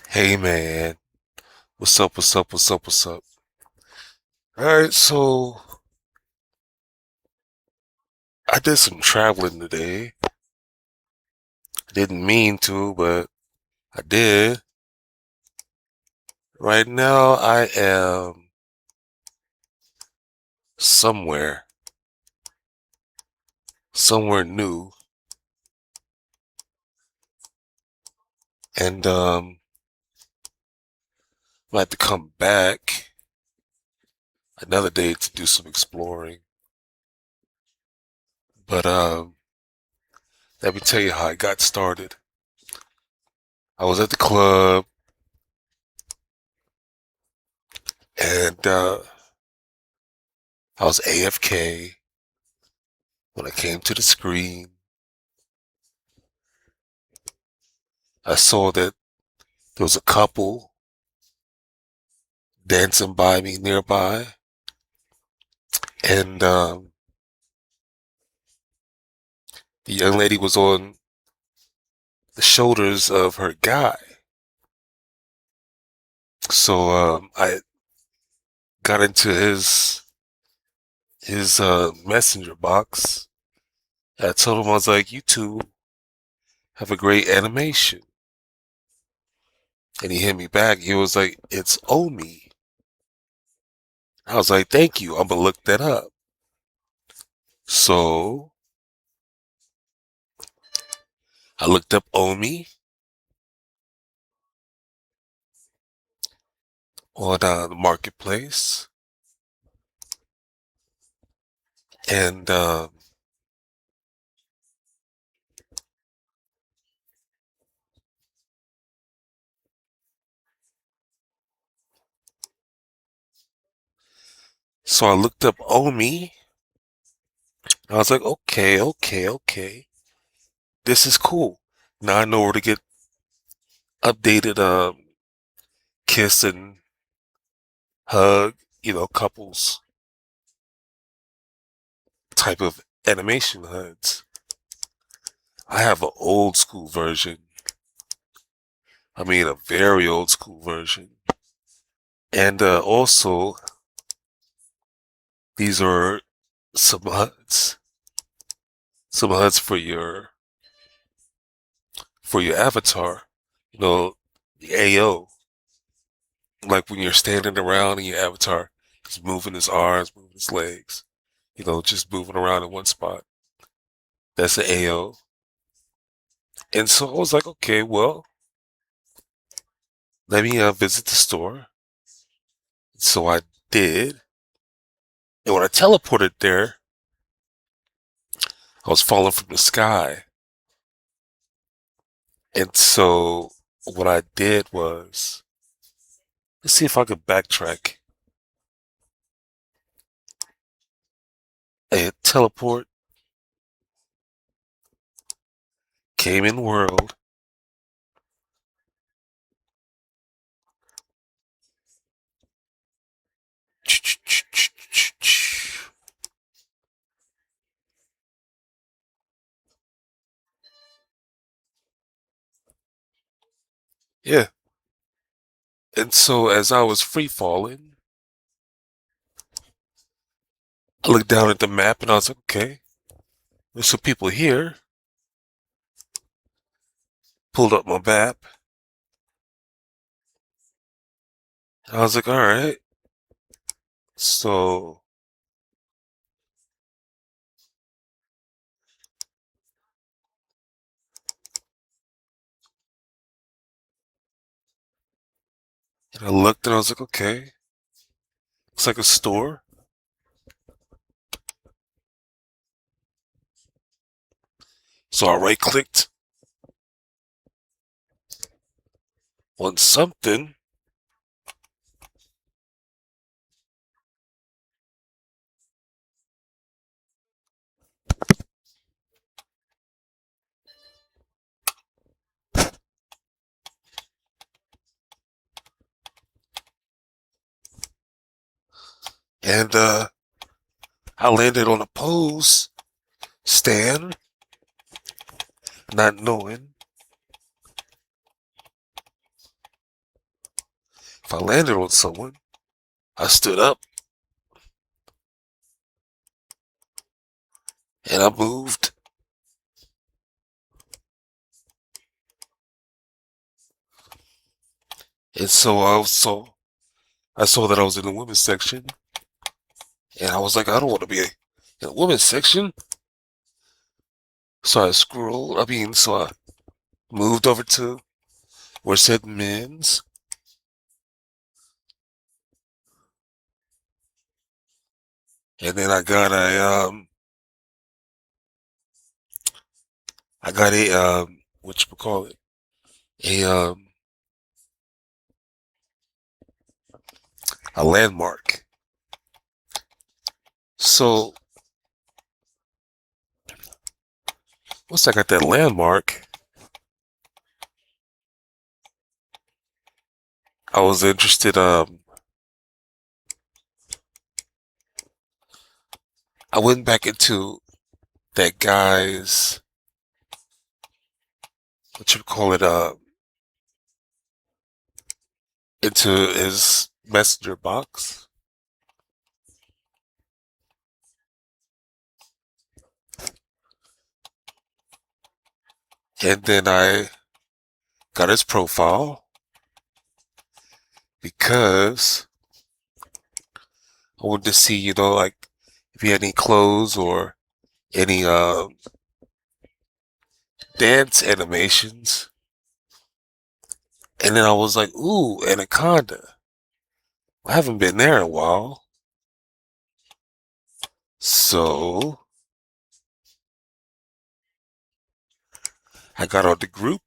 Hey man, what's up, what's up, what's up, what's up? Alright, so I did some traveling today. I didn't mean to, but I did. Right now I am somewhere new, and I have to come back another day to do some exploring. But let me tell you how I got started. I was at the club, and I was AFK when I came to the screen. I saw that there was a couple dancing by me nearby, and the young lady was on the shoulders of her guy. So I got into his messenger box. I told him, I was like, "You two have a great animation," and he hit me back. He was like, "It's Omi." I was like, "Thank you. I'm gonna look that up." So I looked up Omi on the marketplace, and so I looked up Omi. I was like, "Okay, okay, okay. This is cool. Now I know where to get updated kiss and hug, couples type of animation HUDs. I have an old school version. I mean, a very old school version. And also, these are some HUDs, some HUDs for your avatar. The AO. Like when you're standing around and your avatar is moving his arms, moving his legs. Just moving around in one spot. That's the AO. And so I was like, okay, well, let me visit the store. So I did. And when I teleported there, I was falling from the sky. And so what I did was, let's see if I could backtrack. A teleport came in world. Yeah. And so as I was free falling, I looked down at the map and I was like, okay, there's some people here. Pulled up my map. I was like, all right. So And I looked and I was like, okay, looks like a store. So I right clicked on something, and I landed on a pose stand, not knowing if I landed on someone. I stood up and I moved. And so I saw that I was in the women's section, and I was like, I don't want to be in the women's section. So I scrolled. So I moved over to where it said men's, and then I got a what you call it, a a landmark. So once I got that landmark, I was interested. I went back into that guy's what you call it, into his messenger box, and then I got his profile because I wanted to see, like if he had any clothes or any dance animations. And then I was like, ooh, Anaconda. I haven't been there in a while. So I got on the group.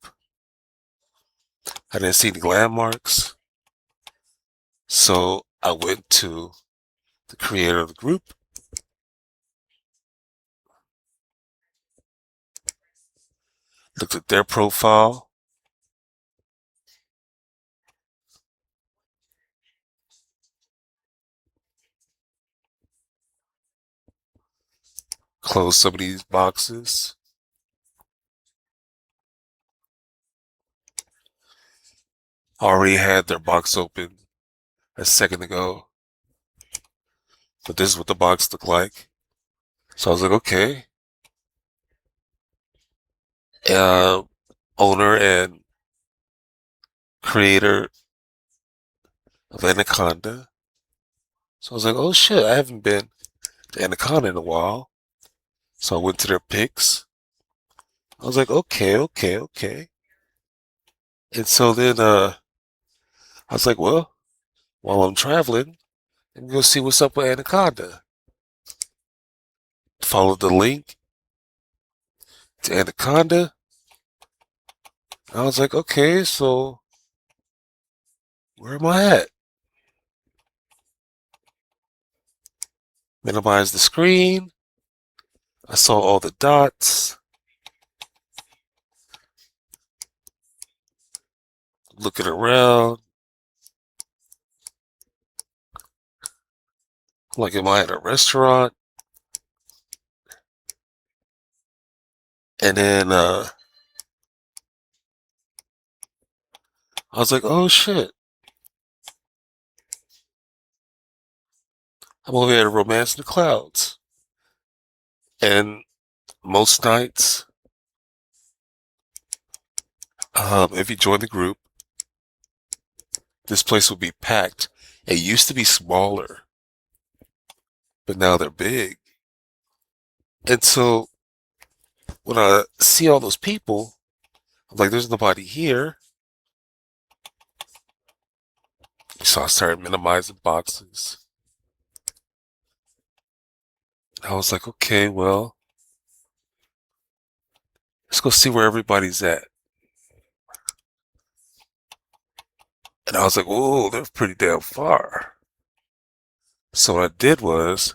I didn't see any landmarks. So I went to the creator of the group, looked at their profile, closed some of these boxes. Already had their box open a second ago, but this is what the box looked like. So I was like, okay. Uh, owner and creator of Anaconda. So I was like, oh shit, I haven't been to Anaconda in a while. So I went to their pics. I was like, okay, okay, okay. And so then I was like, well, while I'm traveling, let me go see what's up with Anaconda. Followed the link to Anaconda. I was like, okay, so where am I at? Minimize the screen. I saw all the dots. Looking around. Like, am I at a restaurant? And then I was like, oh shit. I'm over here at Romance in the Clouds. And most nights, if you join the group, this place will be packed. It used to be smaller, but now they're big. And so when I see all those people, I'm like, there's nobody here. So I started minimizing boxes. I was like, okay, well, let's go see where everybody's at. And I was like, whoa, they're pretty damn far. So what I did was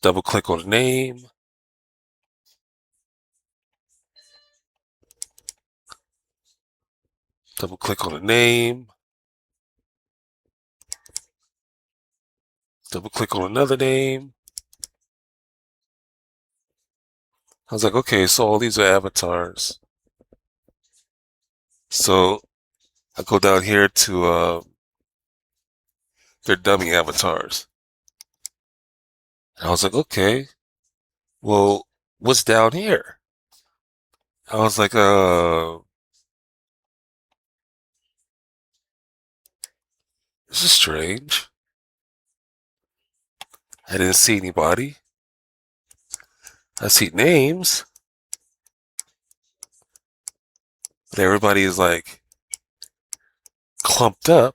double click on the name, double click on the name, double click on another name. I was like, okay, so all these are avatars. So I go down here to their dummy avatars. And I was like, okay, well, what's down here? I was like, this is strange. I didn't see anybody. I see names, but everybody is like clumped up.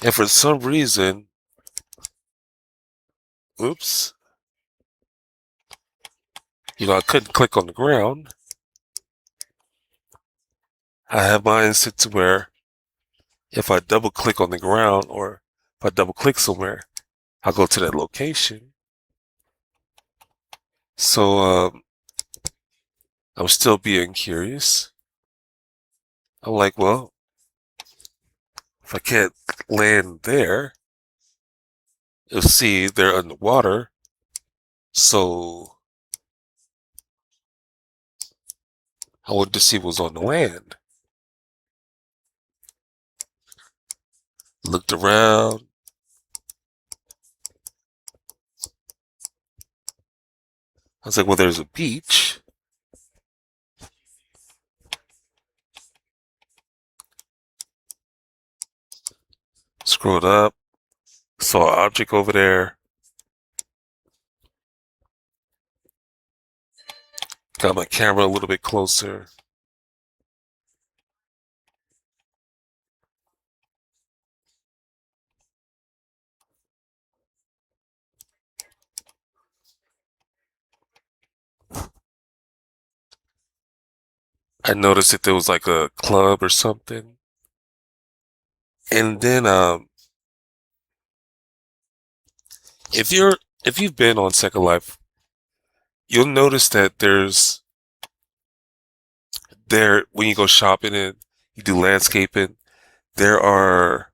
And for some reason, oops, I couldn't click on the ground. I have mine set to where if I double click on the ground or if I double click somewhere, I'll go to that location. So I'm still being curious. I'm like, well, if I can't land there, you'll see they're underwater. So I wanted to see what was on the land. Looked around. I was like, well, there's a beach. Scrolled up, saw an object over there. Got my camera a little bit closer. I noticed that there was like a club or something. And then if you've been on Second Life, you'll notice that there when you go shopping and you do landscaping, there are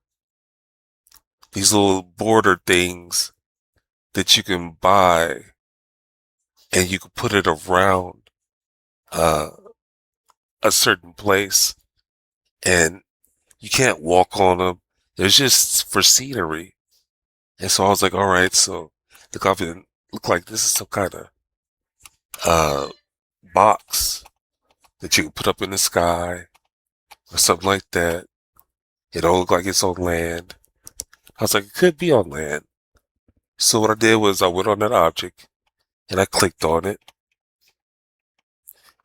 these little border things that you can buy and you can put it around uh, a certain place and you can't walk on them. They're just for scenery. And so I was like, all right, so look like this is some kind of uh, box that you can put up in the sky or something like that. It don't look like it's on land. I was like, it could be on land. So what I did was I went on that object and I clicked on it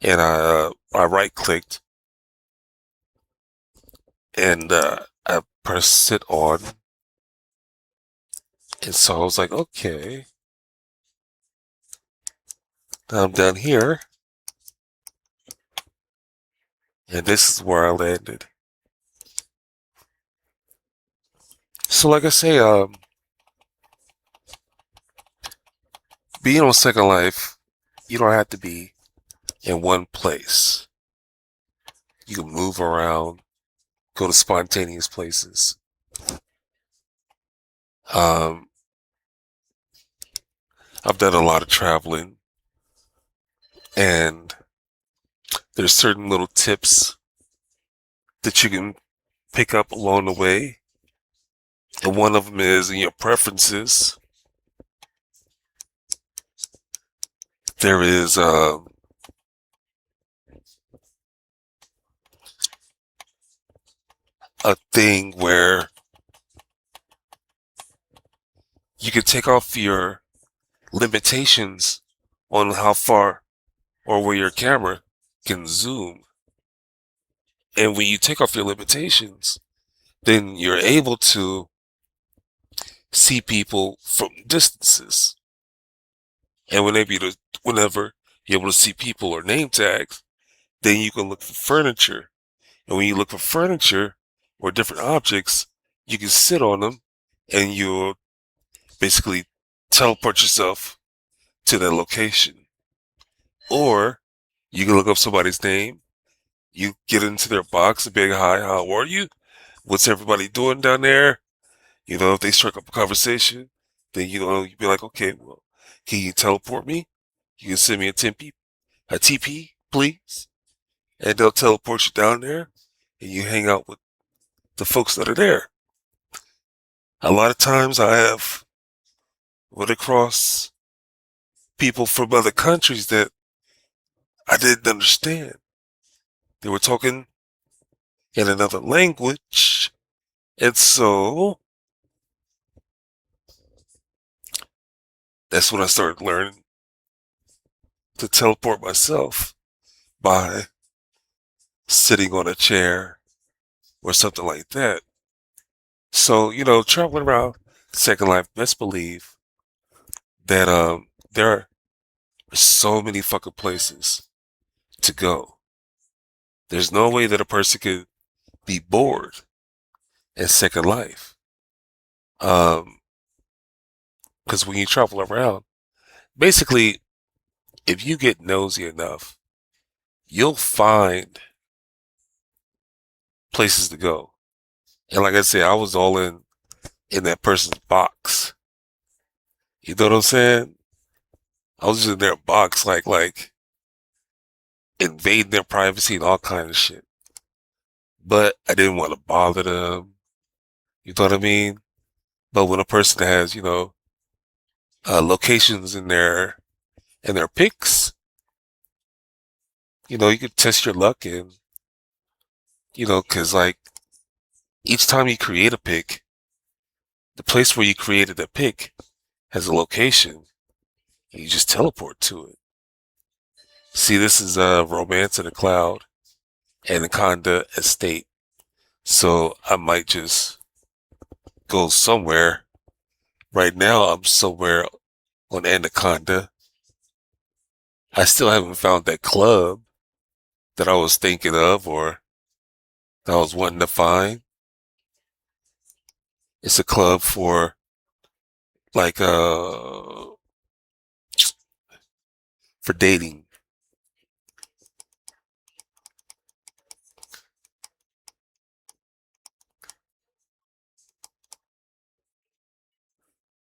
and I right clicked and I pressed sit on. And so I was like, okay, now I'm down here and this is where I landed. So like I say, being on Second Life, you don't have to be in one place. You can move around, go to spontaneous places. Um, I've done a lot of traveling, and there's certain little tips that you can pick up along the way. And one of them is in your preferences. There is a thing where you can take off your limitations on how far or where your camera can zoom. And when you take off your limitations, then you're able to see people from distances. And whenever you're able to see people or name tags, then you can look for furniture. And when you look for furniture or different objects, you can sit on them and you'll basically teleport yourself to that location. Or you can look up somebody's name, you get into their box and be like, hi, how are you? What's everybody doing down there? If they strike up a conversation, then you'd be like, okay, well, can you teleport me? You can send me a TP, please, and they'll teleport you down there, and you hang out with the folks that are there. A lot of times, I have run across people from other countries that I didn't understand. They were talking in another language, and so that's when I started learning to teleport myself by sitting on a chair or something like that. So, traveling around Second Life, best believe that there are so many fucking places to go. There's no way that a person could be bored in Second Life. Because when you travel around, basically, if you get nosy enough, you'll find places to go. And like I said, I was all in that person's box. You know what I'm saying? I was just in their box, like invading their privacy and all kind of shit. But I didn't want to bother them. You know what I mean? But when a person has, locations in their pics, you could test your luck and, cause like each time you create a pic, the place where you created that pic has a location and you just teleport to it. See, this is Romance in a Cloud, Anaconda Estate. So I might just go somewhere. Right now, I'm somewhere on Anaconda. I still haven't found that club that I was thinking of or that I was wanting to find. It's a club for like for dating.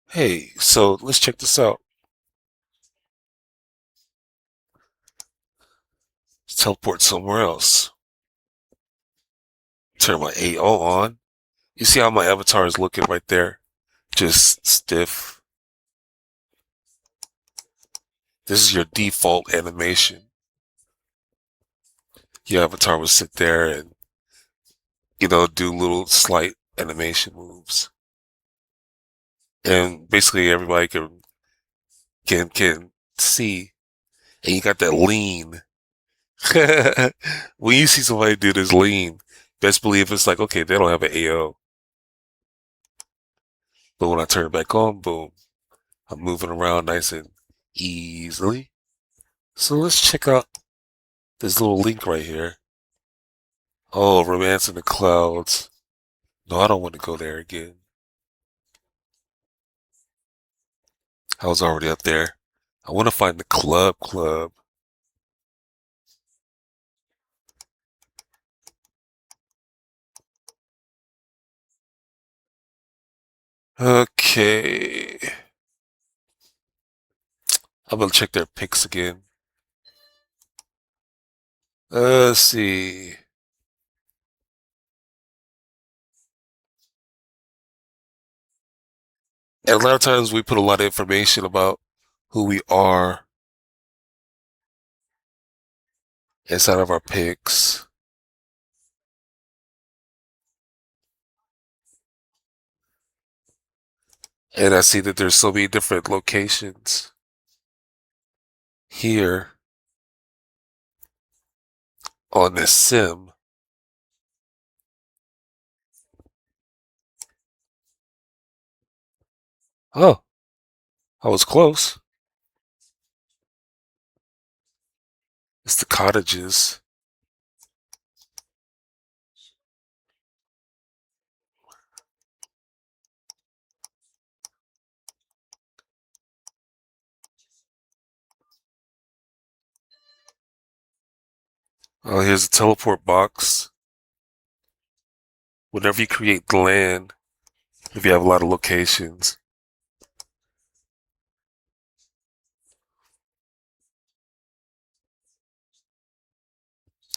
Hey, so let's check this out. Let's teleport somewhere else. Turn my AO on. You see how my avatar is looking right there? Just stiff. This is your default animation. Your avatar will sit there and, do little slight animation moves. And basically everybody can see. And you got that lean. When you see somebody do this lean, best believe it's like, okay, they don't have an AO. But when I turn it back on, boom, I'm moving around nice and easily. So let's check out this little link right here. Oh, Romance in the Clouds. No, I don't want to go there again. I was already up there. I want to find the club. Okay. I'm gonna check their pics again. Let's see. And a lot of times we put a lot of information about who we are inside of our pics. And I see that there's so many different locations here on this sim. Oh, I was close. It's the cottages. Oh, here's a teleport box. Whenever you create the land, if you have a lot of locations,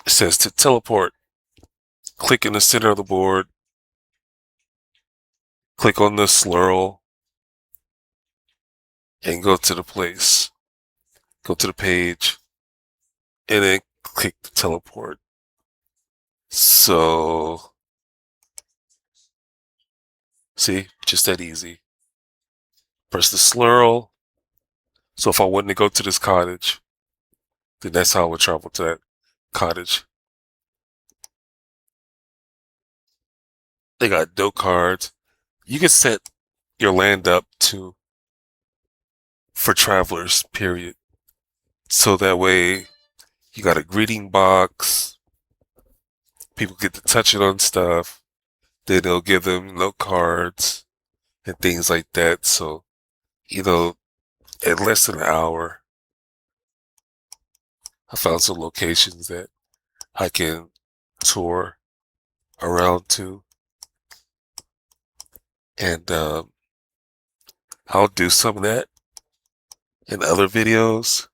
it says to teleport. Click in the center of the board, click on the swirl, and go to the place. Go to the page, and then click the teleport. So, see, just that easy. Press the swirl. So if I wanted to go to this cottage, then that's how I would travel to that cottage. They got note cards. You can set your land up to for travelers, period. So that way you got a greeting box. People get to touch it on stuff. Then they'll give them note cards and things like that. So, you know, in less than an hour, I found some locations that I can tour around to. And I'll do some of that in other videos.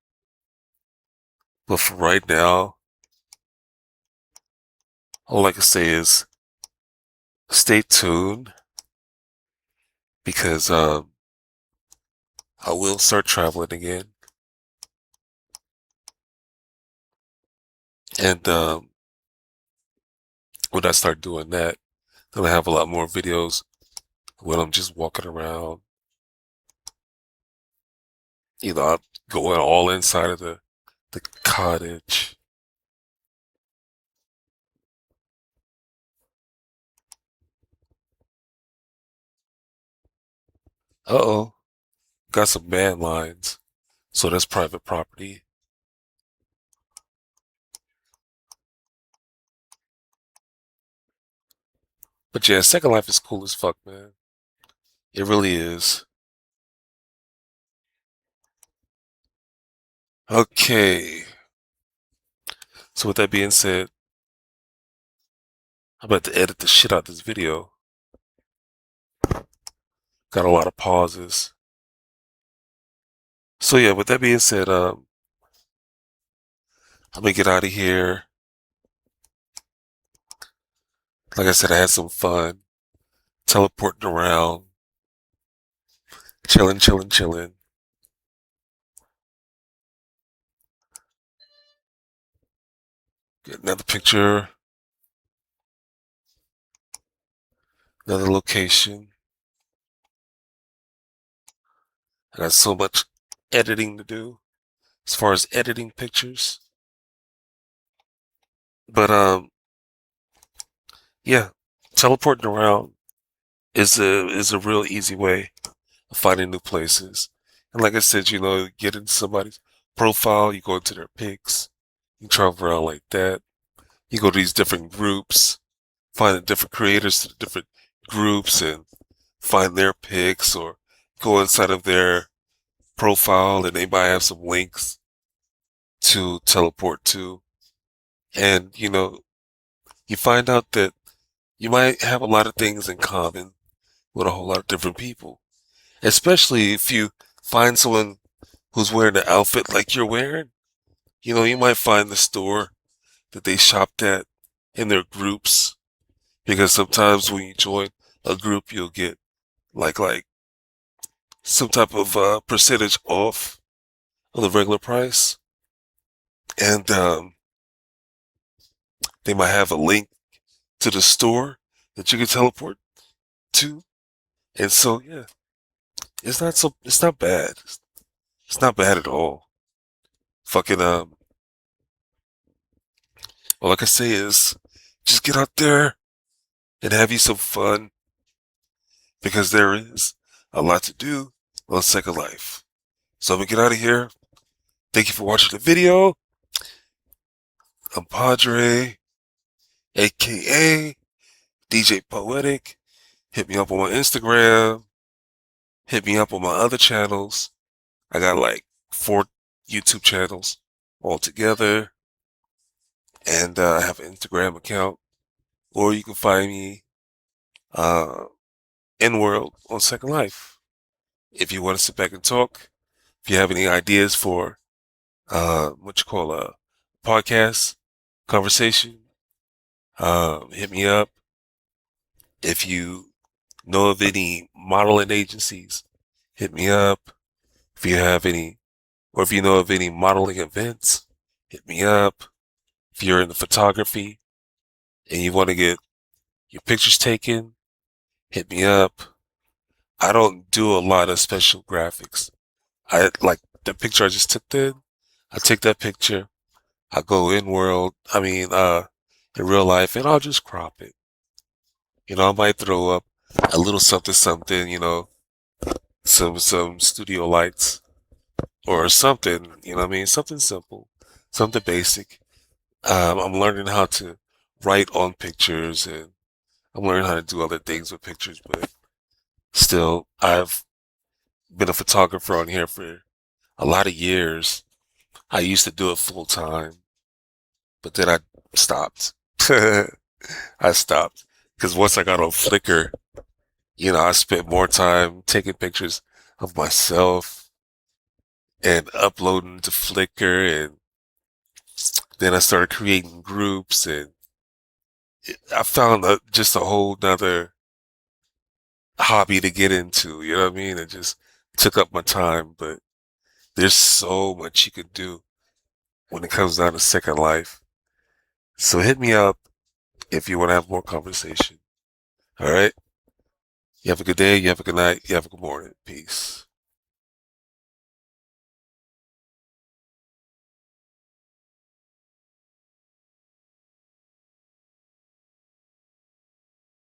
But for right now, all I can say is stay tuned because I will start traveling again. And when I start doing that, then I have a lot more videos when I'm just walking around. I'm going all inside of the cottage. Uh-oh, got some man lines. So that's private property. But yeah, Second Life is cool as fuck, man. It really is. Okay. So with that being said, I'm about to edit the shit out of this video. Got a lot of pauses. So yeah, with that being said, I'm gonna get out of here. Like I said, I had some fun teleporting around, chilling, chilling, chilling. Get another picture, another location. I got so much editing to do as far as editing pictures. But yeah, teleporting around is a real easy way of finding new places. And like I said, get into somebody's profile, you go into their pics, you travel around like that. You go to these different groups, find the different creators to the different groups and find their pics or go inside of their profile and they might have some links to teleport to. And, you find out that you might have a lot of things in common with a whole lot of different people. Especially if you find someone who's wearing an outfit like you're wearing. You might find the store that they shopped at in their groups because sometimes when you join a group, you'll get like some type of percentage off of the regular price, and they might have a link to the store that you can teleport to, and so yeah, it's not bad. It's not bad at all. Fucking all I can say is just get out there and have you some fun because there is a lot to do on Second Life. So I'm gonna get out of here. Thank you for watching the video. I'm Podrey, aka DJ Poetic. Hit me up on my Instagram. Hit me up on my other channels. I got like 4 YouTube channels all together. And I have an Instagram account. Or you can find me uh, in world on Second Life. If you want to sit back and talk, if you have any ideas for what you call a podcast conversation, hit me up. If you know of any modeling agencies, hit me up. If you have any, or if you know of any modeling events, hit me up. If you're into photography and you want to get your pictures taken, hit me up. I don't do a lot of special graphics. I like the picture I just took then. I take that picture, I go in real life, and I'll just crop it. I might throw up a little something, something, some studio lights or something, something simple, something basic. I'm learning how to write on pictures, and I'm learning how to do other things with pictures, but still, I've been a photographer on here for a lot of years. I used to do it full time, but then I stopped. I stopped because once I got on Flickr, I spent more time taking pictures of myself and uploading to Flickr, and then I started creating groups, and I found just a whole nother hobby to get into. You know what I mean? It just took up my time, but there's so much you can do when it comes down to Second Life. So hit me up if you want to have more conversation. All right. You have a good day. You have a good night. You have a good morning. Peace.